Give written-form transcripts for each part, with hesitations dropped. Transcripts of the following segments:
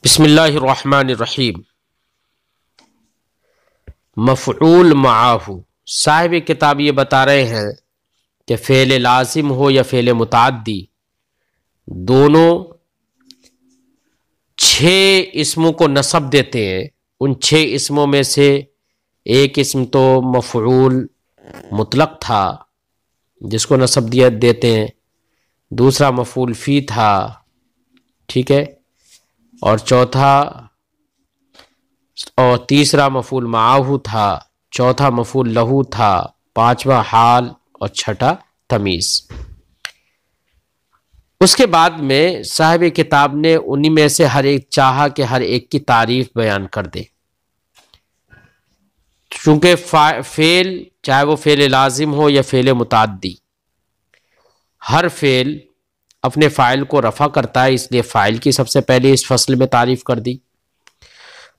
بسم اللہ الرحمن الرحیم۔ مفعول معاہ، صاحب کتاب یہ بتا رہے ہیں کہ فعل لازم ہو یا فعل متعدی، دونوں 6 اسموں کو نصب دیتے ہیں۔ ان 6 اسموں میں سے ایک اسم تو مفعول مطلق تھا جس کو نصب دیتے ہیں، دوسرا مفعول فی تھا، ٹھیک ہے، اور تیسرا مفعول معاہ تھا، چوتھا مفعول لہو تھا، پانچواں حال اور چھٹا تمیز۔ اس کے بعد میں صاحب کتاب نے انہی میں سے ہر ایک چاہا کہ ہر ایک کی تعریف بیان کر دے، چونکہ فعل چاہے وہ فعل لازم ہو یا فعل متعدی، ہر فعل اپنے فاعل کو رفع کرتا ہے، اس لیے فاعل کی سب سے پہلے اس فصل میں تعریف کر دی۔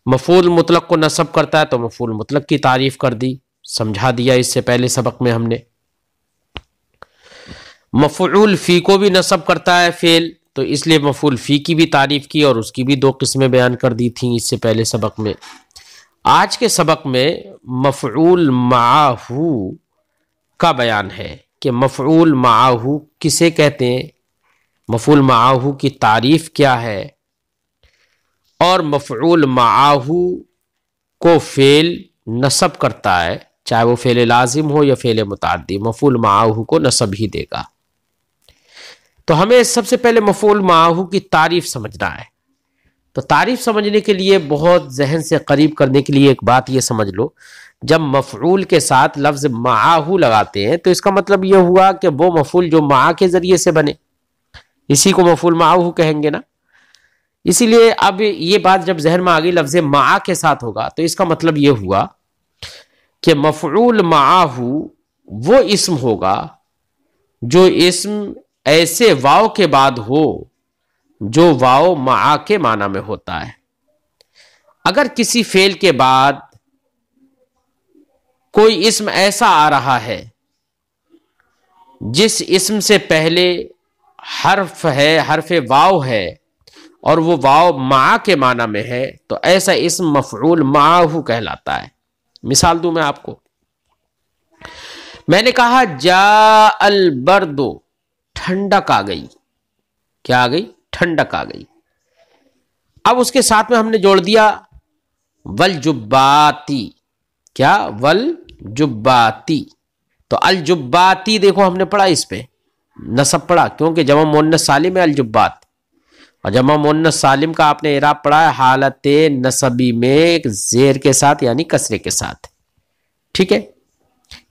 مفعول مطلق کو نصب کرتا ہے تو مفعول مطلق کی تعریف کر دی، سمجھا دیا اس سے پہلے سبق میں ہم نے۔ مفعول فی کو بھی نصب کرتا ہے فعل، تو اس لیے مفعول فی کی بھی تعریف کی اور اس کی بھی 2 قسمیں بیان کر دی تھیں اس سے پہلے سبق میں۔ آج کے سبق میں مفعول معاہ کا بیان ہے کہ مفعول معاہ کسے کہتے ہیں، مفعول معاہ کی تعریف کیا ہے، اور مفعول معاہ کو فعل نصب کرتا ہے، چاہے وہ فعل لازم ہو یا فعل متعدی، مفعول معاہ کو نصب ہی دے گا۔ تو ہمیں سب سے پہلے مفعول معاہ کی تعریف سمجھنا ہے۔ تو تعریف سمجھنے کے لیے بہت ذہن سے قریب کرنے کے لیے ایک بات یہ سمجھ لو، جب مفعول کے ساتھ لفظ معاہ لگاتے ہیں تو اس کا مطلب یہ ہوا کہ وہ مفعول جو معاہ کے ذریعے سے بنے، اسی کو مفعول معاہ کہیں گے نا۔ اسی لیے اب یہ بات جب ذہن میں آ گئی لفظ معاہ کے ساتھ ہوگا تو اس کا مطلب یہ ہوا کہ مفعول معاہ وہ اسم ہوگا جو اسم ایسے واو کے بعد ہو جو واو معاہ کے معنی میں ہوتا ہے۔ اگر کسی فعل کے بعد کوئی اسم ایسا آ رہا ہے جس اسم سے پہلے حرف ہے، حرف واو ہے، اور وہ واو معاہ کے معنی میں ہے، تو ایسا اسم مفعول معاہ کہلاتا ہے۔ مثال دوں میں آپ کو، میں نے کہا جاء البرد، ٹھنڈک آ گئی، کیا آ گئی؟ ٹھنڈک آ گئی۔ اب اس کے ساتھ میں ہم نے جوڑ دیا والجباتی، کیا؟ والجباتی۔ تو الجباتی دیکھو ہم نے پڑھا، اس پہ نصب پڑھا کیونکہ جمع مؤنث سالم ہے الجبات، اور جمع مؤنث سالم کا آپ نے اعراب پڑھا ہے حالت نصبی میں زیر کے ساتھ یعنی کسرے کے ساتھ، ٹھیک ہے؟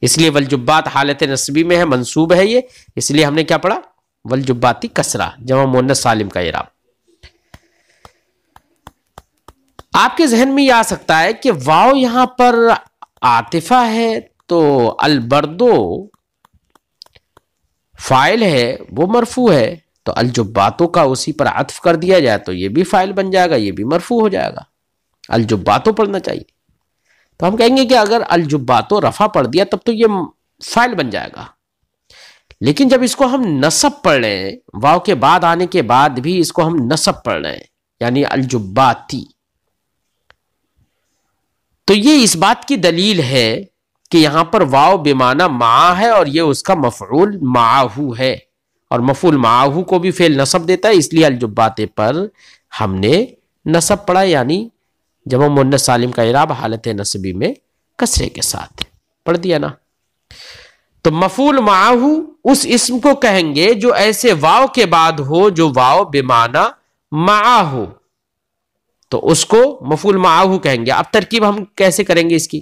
اس لیے والجبات حالت نصبی میں ہے، منصوب ہے یہ، اس لیے ہم نے کیا پڑھا؟ والجباتی کسرہ، جمع مؤنث سالم کا اعراب۔ آپ کے ذہن میں یہ آ سکتا ہے کہ واو یہاں پر عاطفہ ہے، تو البردو فاعل ہے، وہ مرفوع ہے، تو الجباتوں کا اسی پر عطف کر دیا جائے تو یہ بھی فاعل بن جائے گا، یہ بھی مرفوع ہو جائے گا، الجباتوں پڑھنا چاہیے۔ تو ہم کہیں گے کہ اگر الجباتوں رفع پڑھ دیا تب تو یہ فاعل بن جائے گا، لیکن جب اس کو ہم نصب پڑھ رہے ہیں، واو کے بعد آنے کے بعد بھی اس کو ہم نصب پڑھ رہے ہیں یعنی الجباتی، تو یہ اس بات کی دلیل ہے کہ یہاں پر واو بمعنی معاہ ہے اور یہ اس کا مفعول معاہ ہے، اور مفعول معاہ کو بھی فعل نصب دیتا ہے، اس لیے الجباتے پر ہم نے نصب پڑھا یعنی جمع مؤنث سالم کا اعراب حالت نصبی میں کسرے کے ساتھ پڑھ دیا نا۔ تو مفعول معاہ اس اسم کو کہیں گے جو ایسے واو کے بعد ہو جو واو بمعنی معاہ ہو، تو اس کو مفعول معاہ کہیں گے۔ اب ترکیب ہم کیسے کریں گے اس کی؟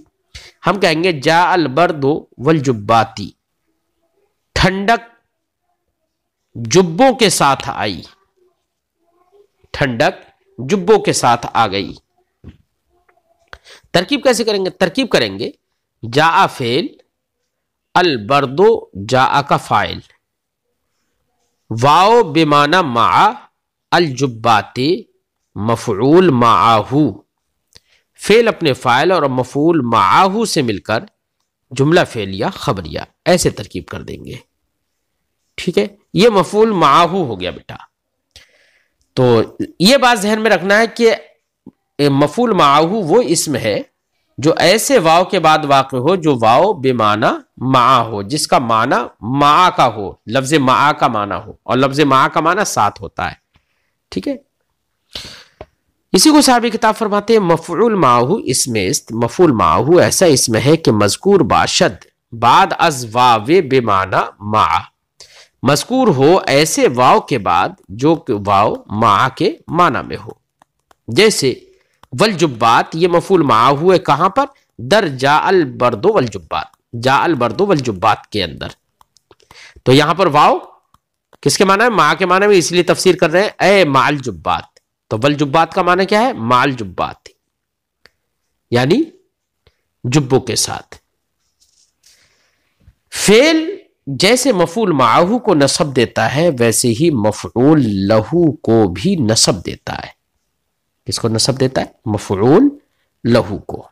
ہم کہیں گے جاء البرد والجباتی، ٹھنڈک جبوں کے ساتھ آئی، ٹھنڈک جبوں کے ساتھ آ گئی۔ ترکیب کیسے کریں گے؟ ترکیب کریں گے جاء فعل، البرد جاء کا فاعل، واو بمعنی مع، الجبات مفعول معاہ، فعل اپنے فاعل اور مفعول معاہ سے مل کر جملہ فعلیہ خبریہ، ایسے ترکیب کر دیں گے، ٹھیک ہے؟ یہ مفعول معاہ ہو گیا بیٹا۔ تو یہ بات ذہن میں رکھنا ہے کہ مفعول معہو وہ اسم ہے جو ایسے واو کے بعد واقع ہو جو واو بے معنی معا ہو، جس کا معنی معا کا ہو، لفظ معا کا معنی ہو، اور لفظ معا کا معنی ساتھ ہوتا ہے. ٹھیک ہے، اسی کو صاحب کتاب فرماتے ہیں مفعول معہو اسم است، مفعول معہو ایسا اسم ہے کہ مذکور باشد بعد از واو بے معنی معا، مذکور ہو ایسے واو کے بعد جو کہ واو معا کے معنی میں ہو. جیسے والجبات، یہ مفعول معہو ہے کہاں پر؟ در جاء البرد والجبات، جاء البرد والجبات کے اندر. تو یہاں پر واو کس کے معنی ہے؟ مع کے معنی میں، اس لیے تفسیر کر رہے ہیں اے مع الجبات. تو والجبات کا معنی کیا ہے؟ مع الجبات، یعنی جبوں کے ساتھ. فعل جیسے مفعول معہو کو نصب دیتا ہے ویسے ہی مفعول لہو کو بھی نصب دیتا ہے. کس کو نصب دیتا ہے؟ مفعول لہو کو.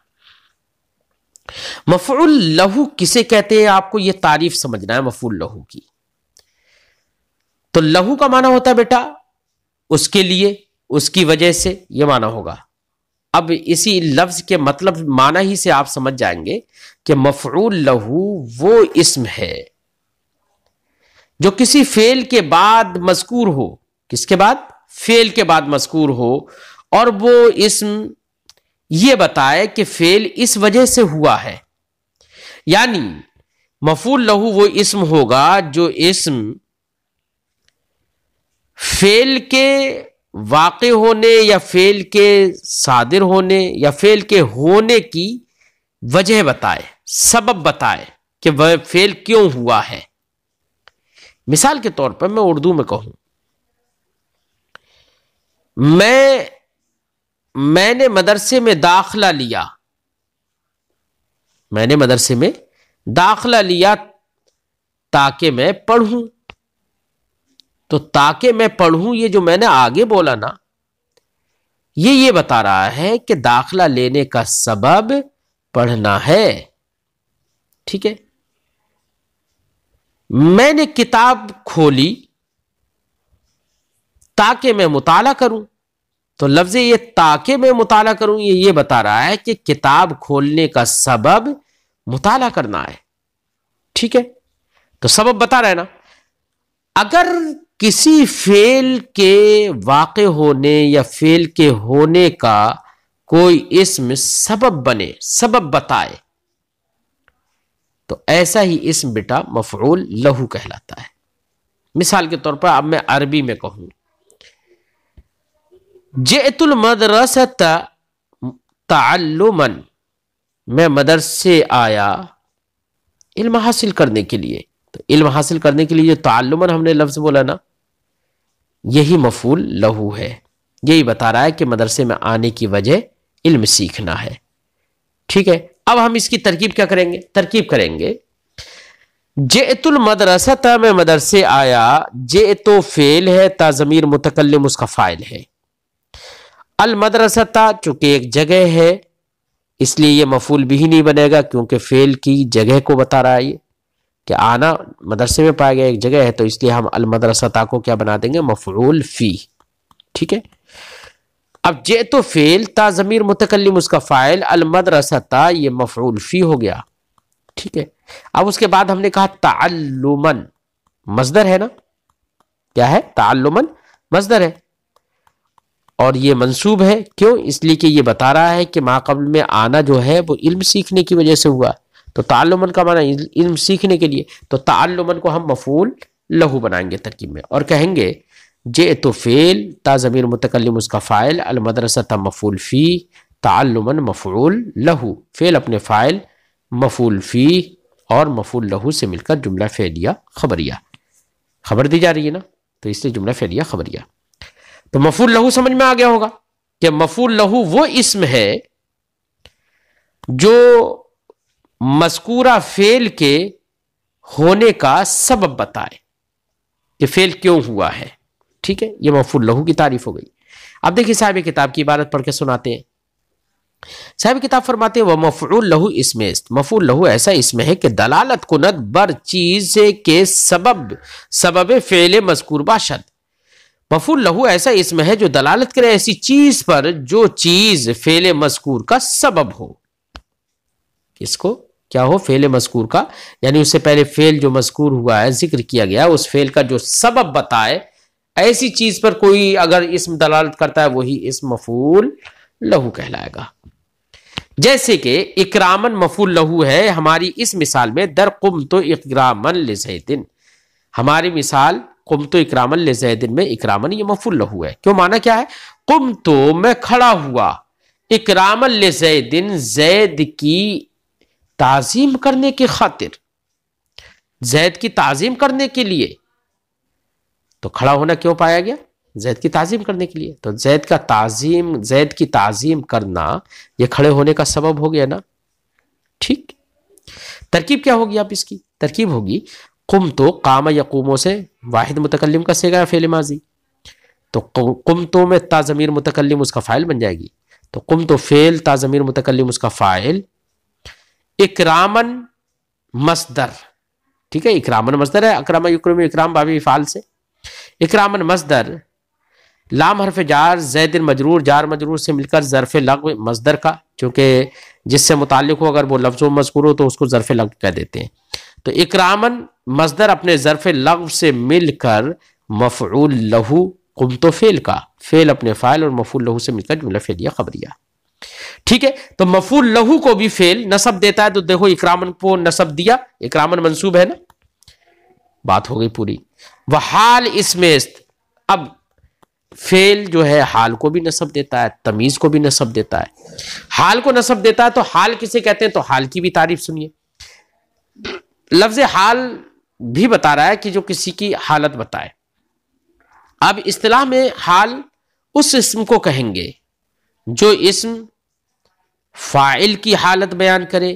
مفعول لہو کسے کہتے ہیں؟ آپ کو یہ تعریف سمجھنا ہے مفعول لہو کی. تو لہو کا معنی ہوتا ہے بیٹا اس کے لیے، اس کی وجہ سے، یہ معنی ہوگا. اب اسی لفظ کے مطلب معنی ہی سے آپ سمجھ جائیں گے کہ مفعول لہو وہ اسم ہے جو کسی فعل کے بعد مذکور ہو. کس کے بعد؟ فعل کے بعد مذکور ہو، اور وہ اسم یہ بتائے کہ فعل اس وجہ سے ہوا ہے. یعنی مفعول لہو وہ اسم ہوگا جو اسم فعل کے واقع ہونے یا فعل کے صادر ہونے یا فعل کے ہونے کی وجہ بتائے، سبب بتائے کہ وہ فعل کیوں ہوا ہے. مثال کے طور پر میں اردو میں کہوں، میں نے مدرسے میں داخلہ لیا، میں نے مدرسے میں داخلہ لیا تاکہ میں پڑھوں. تو تاکہ میں پڑھوں، یہ جو میں نے آگے بولا نا، یہ بتا رہا ہے کہ داخلہ لینے کا سبب پڑھنا ہے. ٹھیک ہے، میں نے کتاب کھولی تاکہ میں مطالعہ کروں. تو لفظ یہ تاکہ میں مطالعہ کروں یہ بتا رہا ہے کہ کتاب کھولنے کا سبب مطالعہ کرنا ہے. ٹھیک ہے، تو سبب بتا رہا ہے نا. اگر کسی فعل کے واقع ہونے یا فعل کے ہونے کا کوئی اسم سبب بنے، سبب بتائے، تو ایسا ہی اسم بیٹا مفعول لہو کہلاتا ہے. مثال کے طور پر اب میں عربی میں کہوں، جئت المدرسۃ تعلما، میں مدرسے آیا علم حاصل کرنے کے لیے. تو علم حاصل کرنے کے لیے جو تعلما ہم نے لفظ بولا نا، یہی مفعول لہو ہے. یہی بتا رہا ہے کہ مدرسے میں آنے کی وجہ علم سیکھنا ہے. ٹھیک ہے، اب ہم اس کی ترکیب کیا کریں گے؟ ترکیب کریں گے جئت المدرسۃ، میں مدرسے آیا. جئت فعل ہے، تا ضمیر متکلم اس کا فاعل ہے. المدرسۃ چونکہ ایک جگہ ہے اس لیے یہ مفعول بھی نہیں بنے گا، کیونکہ فعل کی جگہ کو بتا رہا ہے یہ کہ آنا مدرسے میں پایا گیا ایک جگہ ہے، تو اس لیے ہم المدرسۃ کو کیا بنا دیں گے؟ مفعول فی. ٹھیک ہے، اب جئت فعل، تا ضمیر متکلم اس کا فاعل، المدرسۃ یہ مفعول فی ہو گیا. ٹھیک ہے، اب اس کے بعد ہم نے کہا تعلما، مصدر ہے نا. کیا ہے؟ تعلما مصدر ہے، اور یہ منصوب ہے. کیوں؟ اس لیے کہ یہ بتا رہا ہے کہ ما قبل میں آنا جو ہے وہ علم سیکھنے کی وجہ سے ہوا. تو تعلمن کا معنی علم سیکھنے کے لیے، تو تعلمن کو ہم مفعول لہو بنائیں گے ترکیب میں، اور کہیں گے جئت فعل، تا ضمیر متکلم اس کا فاعل، المدرسۃ مفعول فی، تعلمن مفعول لہو. فعل اپنے فاعل، مفعول فی اور مفعول لہو سے مل کر جملہ فعلیہ خبریہ، خبر دی جا رہی ہے نا، تو اس لیے جملہ فعلیہ خبریہ. تو مفعول لہو سمجھ میں آ گیا ہوگا کہ مفعول لہو وہ اسم ہے جو مذکورہ فعل کے ہونے کا سبب بتائے کہ فعل کیوں ہوا ہے. ٹھیک ہے، یہ مفعول لہو کی تعریف ہو گئی. اب دیکھیے صاحب کتاب کی عبارت پڑھ کے سناتے ہیں. صاحب کتاب فرماتے ہیں وَمَفْعُولُ لَهُ اسم است، مفعول لہو ایسا اسم ہے کہ دلالت کند بر چیز کے سبب فعل مذکور باشد، مفعول لہو ایسا اسم ہے جو دلالت کرے ایسی چیز پر جو چیز فعل مذکور کا سبب ہو. کس کو کیا ہو؟ فعل مذکور کا، یعنی اس سے پہلے فعل جو مذکور ہوا ہے، ذکر کیا گیا، اس فعل کا جو سبب بتائے، ایسی چیز پر کوئی اگر اسم دلالت کرتا ہے وہی اسم مفعول لہو کہلائے گا. جیسے کہ اکرامن مفعول لہو ہے ہماری اس مثال میں، در قمت اکرامن لزید. ہماری مثال قمت اکرامن لزید میں اکرامن یہ مفعول لہو ہے. کیوں؟ معنی کیا ہے؟ قمت میں کھڑا ہوا، اکرامن لزید زید کی تعظیم کرنے کی خاطر، زید کی تعظیم کرنے کے لیے. تو کھڑا ہونا کیوں پایا گیا؟ زید کی تعظیم کرنے کے لیے. تو زید کی تعظیم کرنا یہ کھڑے ہونے کا سبب ہو گیا نا. ٹھیک، ترکیب کیا ہوگی؟ اب اس کی ترکیب ہوگی قمتو، قام یقومو سے واحد متکلم کا صیغہ ہے فعل ماضی، تو قمتو میں تا ضمیر متکلم اس کا فاعل بن جائے گی. تو قمتو فعل، تا ضمیر متکلم اس کا فاعل، اکرامن مصدر. ٹھیک ہے، اکرامن مصدر ہے، اکرم یکرم اکرام بابی فعال سے. اکرامن مصدر، لام حرف جار، زید مجرور، جار مجرور سے مل کر ظرف لغو مصدر کا، چونکہ جس سے متعلق ہو اگر وہ لفظ و مذکور ہو تو اس کو ظرف لغو کہہ دیتے ہیں. تو اکرامن مصدر اپنے ظرف لغو سے مل کر مفعول لہو، قمت فعل کا، فعل اپنے فاعل اور مفعول لہو سے مل کر جملہ فعلیہ خبریہ. ٹھیک ہے، تو مفعول لہو کو بھی فعل نصب دیتا ہے. تو دیکھو اکرامن کو نصب دیا، اکرامن منصوب ہے نا، بات ہو گئی پوری. وحال اسم است، اب فعل جو ہے حال کو بھی نصب دیتا ہے، تمیز کو بھی نصب دیتا ہے. حال کو نصب دیتا ہے تو حال کسے کہتے ہیں؟ تو حال کی بھی تعریف سنیے. لفظ حال بھی بتا رہا ہے کہ جو کسی کی حالت بتائے. اب اصطلاح میں حال اس اسم کو کہیں گے جو اسم فاعل کی حالت بیان کرے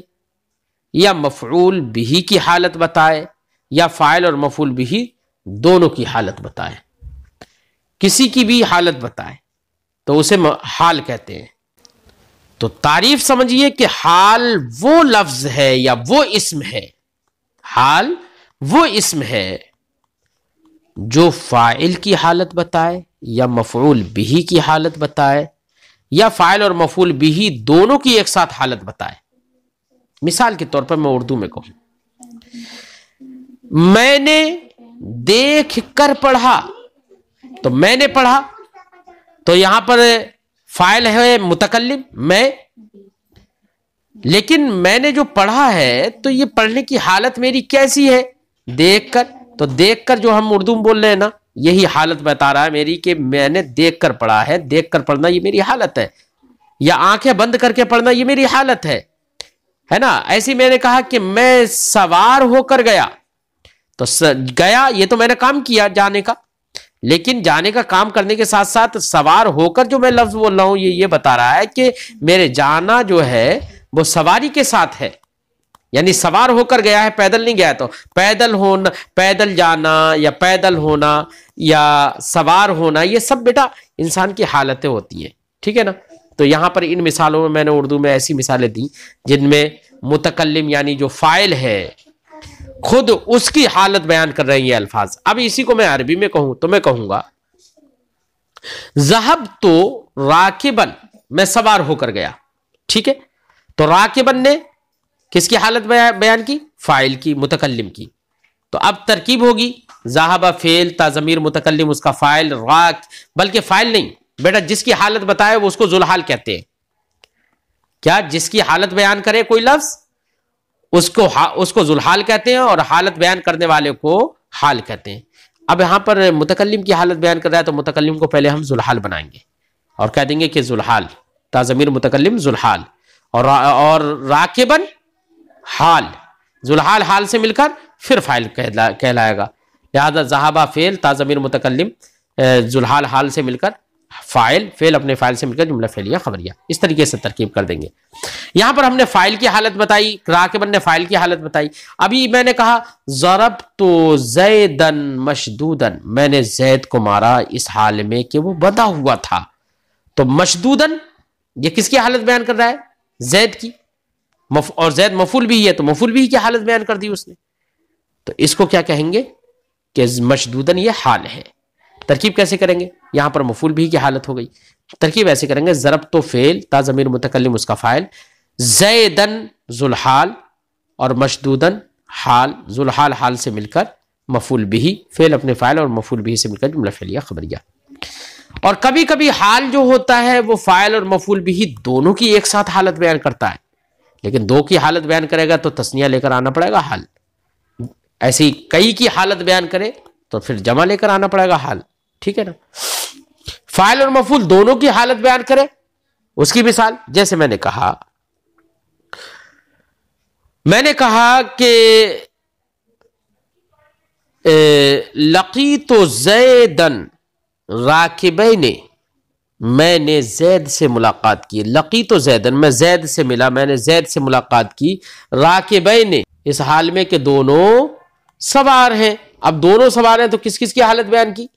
یا مفعول بہ کی حالت بتائے یا فاعل اور مفعول بہ دونوں کی حالت بتائے، کسی کی بھی حالت بتائے تو اسے حال کہتے ہیں. تو تعریف سمجھیے کہ حال وہ لفظ ہے یا وہ اسم ہے، حال وہ اسم ہے جو فاعل کی حالت بتائے یا مفعول بہ کی حالت بتائے یا فاعل اور مفعول بہ دونوں کی ایک ساتھ حالت بتائے. مثال کے طور پر میں اردو میں کہوں، میں نے دیکھ کر پڑھا، تو میں نے پڑھا تو یہاں پر فاعل ہے متکلم میں، لیکن میں نے جو پڑھا ہے تو یہ پڑھنے کی حالت میری کیسی ہے؟ دیکھ کر. تو دیکھ کر جو ہم اردو میں بول رہے ہیں نا، یہی حالت بتا رہا ہے میری کہ میں نے دیکھ کر پڑھا ہے. دیکھ کر پڑھنا یہ میری حالت ہے، یا آنکھیں بند کر کے پڑھنا یہ میری حالت ہے نا. ایسی میں نے کہا کہ میں سوار ہو کر گیا، تو گیا یہ تو میں نے کام کیا جانے کا، لیکن جانے کا کام کرنے کے ساتھ ساتھ سوار ہو کر جو میں لفظ بول رہا ہوں یہ بتا رہا ہے کہ میرے جانا جو ہے وہ سواری کے ساتھ ہے، یعنی سوار ہو کر گیا ہے، پیدل نہیں گیا. تو پیدل ہونا، پیدل جانا یا پیدل ہونا یا سوار ہونا، یہ سب بیٹا انسان کی حالتیں ہوتی ہیں. ٹھیک ہے نا. تو یہاں پر ان مثالوں میں نے اردو میں ایسی مثالیں دی جن میں متکلم یعنی جو فاعل ہے خود اس کی حالت بیان کر رہے ہیں یہ الفاظ. اب اسی کو میں عربی میں کہوں تو میں کہوں گا ذہبت راکبن، میں سوار ہو کر گیا. ٹھیک ہے، تو راکبن نے کس کی حالت بیان کی؟ فاعل کی، متکلم کی. تو اب ترکیب ہوگی ذہب فعل، تا ضمیر متکلم اس کا فاعل، راک، بلکہ فاعل نہیں بیٹا، جس کی حالت بتائے وہ اس کو ذوالحال کہتے ہیں. کیا؟ جس کی حالت بیان کرے کوئی لفظ اس کو ذوالحال کہتے ہیں، اور حالت بیان کرنے والے کو حال کہتے ہیں. اب یہاں پر متکلم کی حالت بیان کر رہا ہے تو متکلم کو پہلے ہم ذوالحال بنائیں گے اور کہہ دیں گے کہ ذوالحال، تا ضمیر متکلم ذوالحال، اور راکبن حال، ذوالحال حال سے مل کر پھر فاعل کہلائے گا. لہذا ذہبہ فعل، تا ضمیر متکلم، ذوالحال حال سے مل کر فاعل، فعل اپنے فاعل سے مل کر جملہ فعلیہ خبریہ. اس طریقے سے ترکیب کر دیں گے. یہاں پر ہم نے فاعل کی حالت بتائی، راکبن نے فاعل کی حالت بتائی. ابھی میں نے کہا ضربت زیدن مشدودن، میں نے زید کو مارا اس حال میں کہ وہ بندھا ہوا تھا. تو مشدودن یہ کس کی حالت بیان کر رہا ہے؟ زید کی. اور زید مفعول بھی ہے تو مفعول بھی کی حالت بیان کر دی اس نے. تو اس کو کیا کہیں گے کہ مشدودن یہ حال ہے. ترکیب کیسے کریں گے؟ یہاں پر مفعول بھی کی حالت ہو گئی. ترکیب ایسے کریں گے، ضربت فعل تا ضمیر متکلم اس کا فاعل، زیدن ذوالحال اور مشدودن حال، ذوالحال حال سے مل کر مفعول بھی، فعل اپنے فاعل اور مفعول بھی سے مل کر جملہ فعلیہ خبریہ. اور کبھی کبھی حال جو ہوتا ہے وہ فاعل اور مفعول بھی دونوں کی ایک ساتھ حالت بیان کرتا ہے، لیکن دو کی حالت بیان کرے گا تو تثنیہ لے کر آنا پڑے گا حال. ایسی کئی کی حالت بیان کرے تو پھر جمع لے کر آنا پڑے گا حال. ٹھیک ہے نا؟ فاعل اور مفعول دونوں کی حالت بیان کرے، اس کی مثال جیسے میں نے کہا کہ لقیت زیدن راکبین، میں نے زید سے ملاقات کی. لقیت زیدن، میں زید سے ملا، میں نے زید سے ملاقات کی. راکبین، اس حال میں کہ دونوں سوار ہیں. اب دونوں سوار ہیں تو کس کس کی حالت بیان کی؟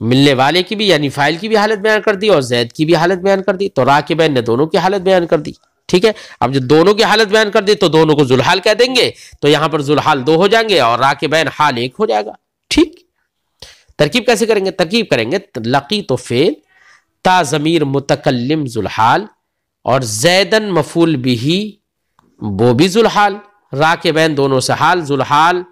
ملنے والے کی بھی یعنی فاعل کی بھی حالت بیان کر دی اور زید کی بھی حالت بیان کر دی. تو راکبین نے دونوں کی حالت بیان کر دی. ٹھیک ہے، اب جو دونوں کی حالت بیان کر دی تو دونوں کو ذوالحال کہہ دیں گے، تو یہاں پر ذوالحال دو ہو جائیں گے اور راکبین حال ایک ہو جائے گا. ٹھیک، ترکیب کیسے کریں گے؟ ترکیب کریں گے لقیت فعل تا ضمیر متکلم ذوالحال اور زیدن مفعول بھی وہ بھی ذوالحال، راکبین دونوں سے حال، ذوالحال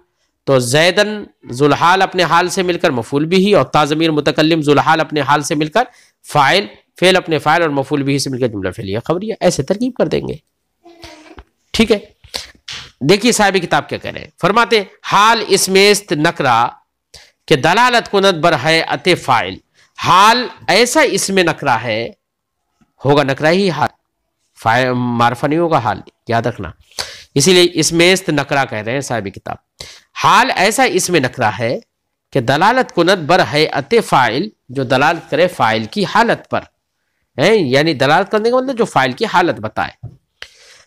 تو زیدن ذوالحال اپنے حال سے مل کر مفعول بھی اور تا ضمیر متکلم ذوالحال اپنے حال سے مل کر فاعل، فعل اپنے فاعل اور مفعول بھی سے مل کر جملہ فعلیہ خبریہ. ایسے ترکیب کر دیں گے. ٹھیک ہے، دیکھیے صاحب کتاب کیا کہہ رہے ہیں. فرماتے حال اسم است نکرہ کہ دلالت کند بر ہیئت فاعل. حال ایسا اسم نکرہ ہے، ہوگا نکرہ ہی حال، معرفہ نہیں ہوگا حال، یاد رکھنا. اسی لیے اسم است نکرہ کہہ رہے ہیں صاحب کتاب. حال ایسا اسم نکرہ ہے کہ دلالت کند بر ہیئت فاعل، جو دلالت کرے فاعل کی حالت پر، یعنی دلالت کرنے کا مطلب جو فاعل کی حالت بتائے.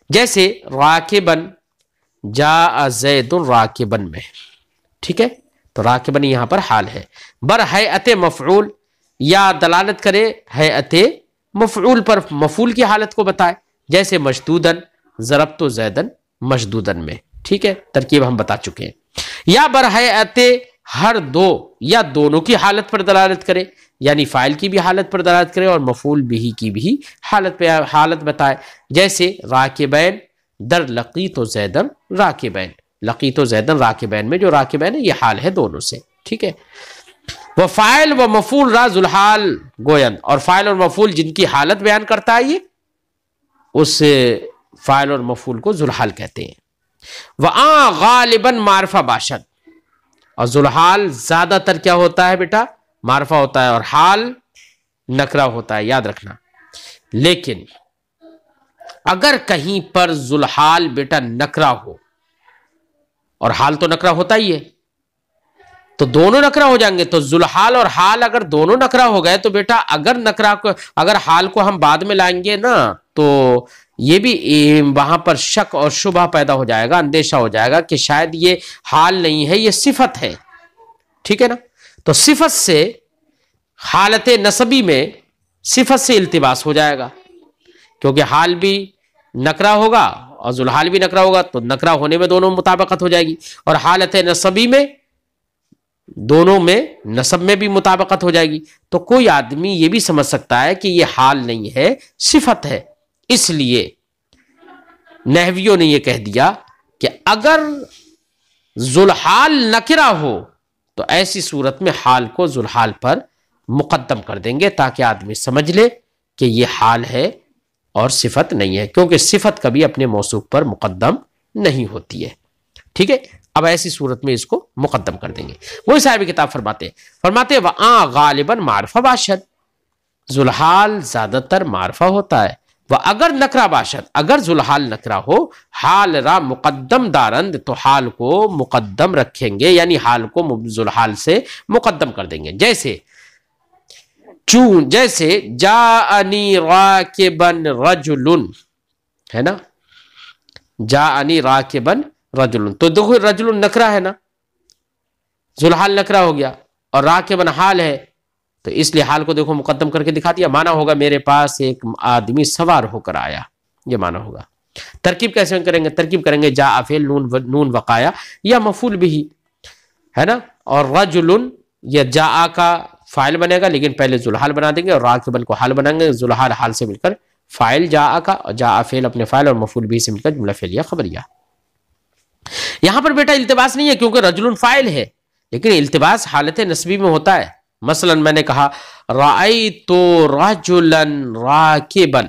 جیسے راکبن، جاء زید راکبن میں. ٹھیک ہے، تو راکبن یہاں پر حال ہے. بر ہیئت مفعول، یا دلالت کرے ہیئت مفعول پر، مفعول کی حالت کو بتائے. جیسے مشدودن، ضربت زیدن مشدودن میں. ٹھیک ہے، ترکیب ہم بتا چکے ہیں. یا بر ہیئت ہر دو یا دونوں کی حالت پر دلالت کرے، یعنی فاعل کی بھی حالت پر دلالت کرے اور مفعول بھی کی بھی حالت بتائے. جیسے راکبین در لقیت زیدن راکبین، لقیت زیدن راکبین میں جو راکبین ہے یہ حال ہے دونوں سے. ٹھیک ہے، وہ فاعل و مفعول را ذوالحال گویند، اور فاعل اور مفعول جن کی حالت بیان کرتا ہے یہ، اس فاعل اور مفعول کو ذوالحال کہتے ہیں. وَآ غالباً معرفہ باشد، اور ذوالحال زیادہ تر کیا ہوتا ہے بیٹا؟ معرفہ ہوتا ہے، اور حال نکرہ ہوتا ہے، یاد رکھنا. لیکن اگر کہیں پر ذوالحال بیٹا نکرہ ہو، اور حال تو نکرہ ہوتا ہی ہے، تو دونوں نکرہ ہو جائیں گے. تو ذوالحال اور حال اگر دونوں نکرہ ہو گئے تو بیٹا اگر حال کو ہم بعد میں لائیں گے نا تو یہ بھی وہاں پر شک اور شبہ پیدا ہو جائے گا، اندیشہ ہو جائے گا کہ شاید یہ حال نہیں ہے، یہ صفت ہے. ٹھیک ہے نا؟ تو صفت سے حالت نسبی میں صفت سے التباس ہو جائے گا، کیونکہ حال بھی نکرہ ہوگا اور ذوالحال بھی نکرہ ہوگا، تو نکرہ ہونے میں دونوں مطابقت ہو جائے گی. اور حالت نسبی میں دونوں میں نسب میں بھی مطابقت ہو جائے گی. تو کوئی آدمی یہ بھی سمجھ سکتا ہے کہ یہ حال نہیں ہے، صفت ہے. اس لیے نحویوں نے یہ کہہ دیا کہ اگر ذوالحال نکرہ ہو تو ایسی صورت میں حال کو ذوالحال پر مقدم کر دیں گے، تاکہ آدمی سمجھ لے کہ یہ حال ہے اور صفت نہیں ہے، کیونکہ صفت کبھی اپنے موصوف پر مقدم نہیں ہوتی ہے. ٹھیک ہے، اب ایسی صورت میں اس کو مقدم کر دیں گے. وہی صاحب کتاب فرماتے وَآ غالباً معرفہ باشد، ذوالحال زیادہ تر معرفہ ہوتا ہے. وہ اگر نکرہ باشد، اگر ذوالحال نکرہ ہو، حال را مقدم دارند، تو حال کو مقدم رکھیں گے، یعنی حال کو ذوالحال سے مقدم کر دیں گے. جیسے جاءنی راکبن رجل، ہے نا، جاءنی راکبن رجل، تو دیکھو رجل نکرہ ہے نا، ذوالحال نکرہ ہو گیا، اور راکبن حال ہے، تو اس لیے حال کو دیکھو مقدم کر کے دکھا دیا. معنی ہوگا میرے پاس ایک آدمی سوار ہو کر آیا، یہ معنی ہوگا. ترکیب کیسے کریں گے؟ ترکیب کریں گے جاء فعل نون وقایا یا مفعول بھی، ہے نا، اور رجل یہ جاء کا فاعل بنے گا، لیکن پہلے ذوالحال بنا دیں گے اور راکبن کو حال بنائیں گے، ذوالحال حال سے مل کر فاعل جاء کا، اور جاء فعل اپنے فاعل اور مفعول بھی سے مل کر جملہ فعلیہ خبریہ۔ یہاں پر بیٹا التباس نہیں ہے کیونکہ رجل فاعل ہے، لیکن التباس حالت نسبی میں ہوتا ہے۔ مثلا میں نے کہا رأیت رجلا راکبا،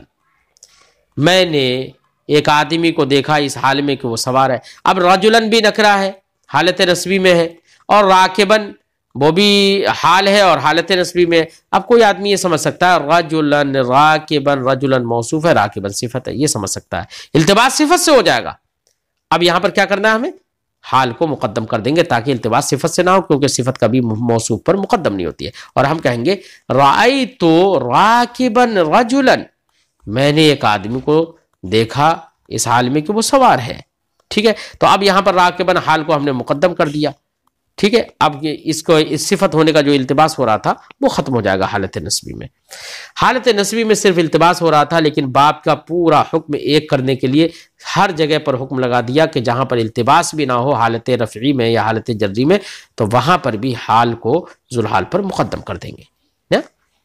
میں نے ایک آدمی کو دیکھا اس حال میں کہ وہ سوار ہے۔ اب رجلن بھی نکرہ ہے، حالت نسبی میں ہے، اور راکبن وہ بھی حال ہے اور حالت نسبی میں۔ اب کوئی آدمی یہ سمجھ سکتا ہے رجلن راکبن، رجلن موصوف ہے، راکبن صفت ہے، یہ سمجھ سکتا ہے التباس صفت سے ہو جائے گا۔ اب یہاں پر کیا کرنا ہے، ہمیں حال کو مقدم کر دیں گے تاکہ التباس صفت سے نہ ہو، کیونکہ صفت کبھی موصوف پر مقدم نہیں ہوتی ہے، اور ہم کہیں گے رأیت راکبا رجلا، میں نے ایک آدمی کو دیکھا اس حال میں کہ وہ سوار ہے، ٹھیک ہے۔ تو اب یہاں پر راکبا حال کو ہم نے مقدم کر دیا، ٹھیک ہے۔ اب اس کو اس صفت ہونے کا جو التباس ہو رہا تھا وہ ختم ہو جائے گا حالت نسبی میں۔ حالت نسبی میں صرف التباس ہو رہا تھا، لیکن باب کا پورا حکم ایک کرنے کے لیے ہر جگہ پر حکم لگا دیا کہ جہاں پر التباس بھی نہ ہو حالت رفعی میں یا حالت جری میں، تو وہاں پر بھی حال کو ذوالحال پر مقدم کر دیں گے،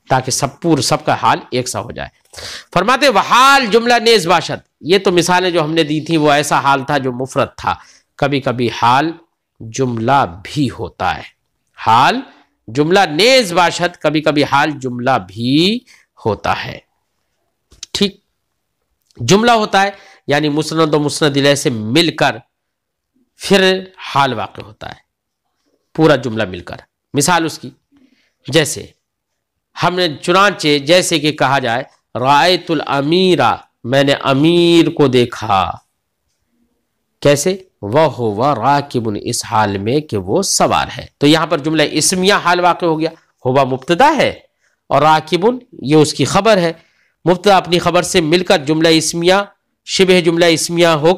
تاکہ سب کا حال ایک سا ہو جائے۔ فرماتے وحال جملہ نیز باشد، یہ تو مثالیں جو ہم نے دی تھی وہ ایسا حال تھا جو مفرد تھا، کبھی کبھی حال جملہ بھی ہوتا ہے۔ حال جملہ نیز باشد، کبھی کبھی حال جملہ بھی ہوتا ہے، ٹھیک۔ جملہ ہوتا ہے یعنی مسند و مسند الیہ سے مل کر پھر حال واقع ہوتا ہے، پورا جملہ مل کر۔ مثال اس کی جیسے ہم نے چنانچہ جیسے کہ کہا جائے رأیت الامیر، میں نے امیر کو دیکھا، کیسے؟ وَهُوَ راکب، اس حال میں کہ وہ سوار ہے۔ تو یہاں پر جملہ اسمیہ حال واقع ہو گیا، ہوا مبتدا ہے اور راکب یہ اس کی خبر ہے، مبتدا اپنی خبر سے مل کر جملہ اسمیہ شبہ جملہ اسمیہ ہو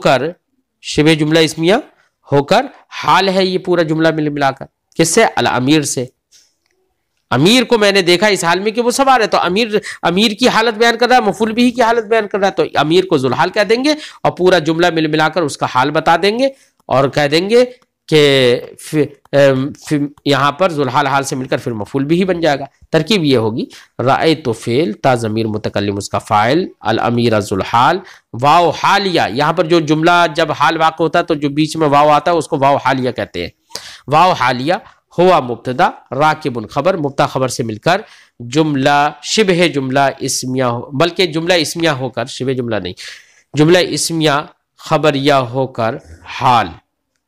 کر حال ہے، یہ پورا جملہ ملا کر، کس سے؟ الامیر سے۔ امیر کو میں نے دیکھا اس حال میں کہ وہ سوار ہے، تو امیر کی حالت بیان کر رہا ہے، مفعول بھی کی حالت بیان کر رہا ہے، تو امیر کو ذوالحال کہہ دیں گے اور پورا جملہ ملا کر اس کا حال بتا دیں گے، اور کہہ دیں گے کہ یہاں پر ذوالحال حال سے مل کر پھر مفعول بھی بن جائے گا۔ ترکیب یہ ہوگی رأیت فعل، تا ضمیر متکلم اس کا فاعل، الامیر ذوالحال، واو حالیہ، یہاں پر جو جملہ جب حال واقع ہوتا ہے تو جو بیچ میں واو آتا ہے اس کو واو حالیہ کہتے ہیں۔ واو حالیہ ہوا مبتدا، راکب خبر، مبتدا خبر سے مل کر جملہ شبہ جملہ اسمیہ بلکہ جملہ اسمیہ ہو کر، شبہ جملہ نہیں، جملہ اسمیہ خبریہ ہو کر حال،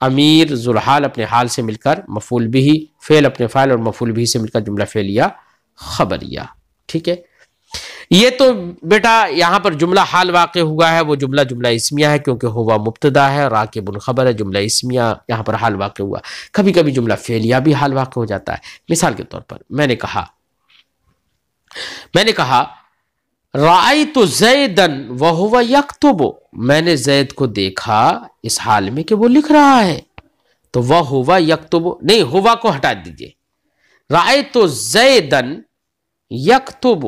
امیر ذوالحال اپنے حال سے مل کر مفعول بھی، فعل اپنے فاعل اور مفعول بھی سے مل کر جملہ فعلیہ خبریہ، ٹھیک ہے۔ یہ تو بیٹا یہاں پر جملہ حال واقع ہوا ہے وہ جملہ اسمیہ ہے، کیونکہ ہوا مبتدا ہے، راکب خبر ہے، جملہ اسمیہ یہاں پر حال واقع ہوا۔ کبھی کبھی جملہ فعلیہ بھی حال واقع ہو جاتا ہے۔ مثال کے طور پر میں نے کہا رأیت زیدا وہو یکتب، میں نے زید کو دیکھا اس حال میں کہ وہ لکھ رہا ہے، تو وہو یکتب نہیں، ہوا کو ہٹا دیجئے، رأیت زیدا یکتب،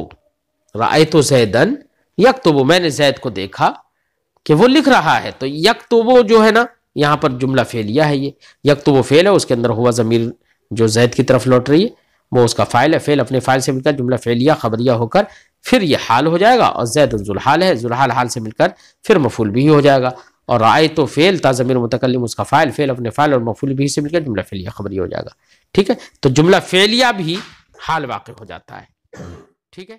رأیت زیدا یکتب، میں نے زید کو دیکھا کہ وہ لکھ رہا ہے، تو یکتب جو ہے نا یہاں پر جملہ فعلیہ ہے، یہ یکتب فعل ہے، اس کے اندر ہوا ضمیر جو زید کی طرف لوٹ رہی ہے وہ اس کا فاعل ہے، فعل اپنے فاعل سے مل کر جملہ فعلیہ خبریہ ہو کر پھر یہ حال ہو جائے گا، اور زید ذوالحال ہے، ذوالحال حال سے مل کر پھر مفعول بھی ہو جائے گا، اور رأیت فعل تا ضمیر متکلم اس کا فاعل، فعل اپنے فاعل اور مفعول بھی سے مل کر جملہ فعلیہ خبریہ ہو جائے گا، ٹھیک ہے۔ تو جملہ فعلیہ بھی حال واقع ہو جاتا ہے، ٹھیک ہے۔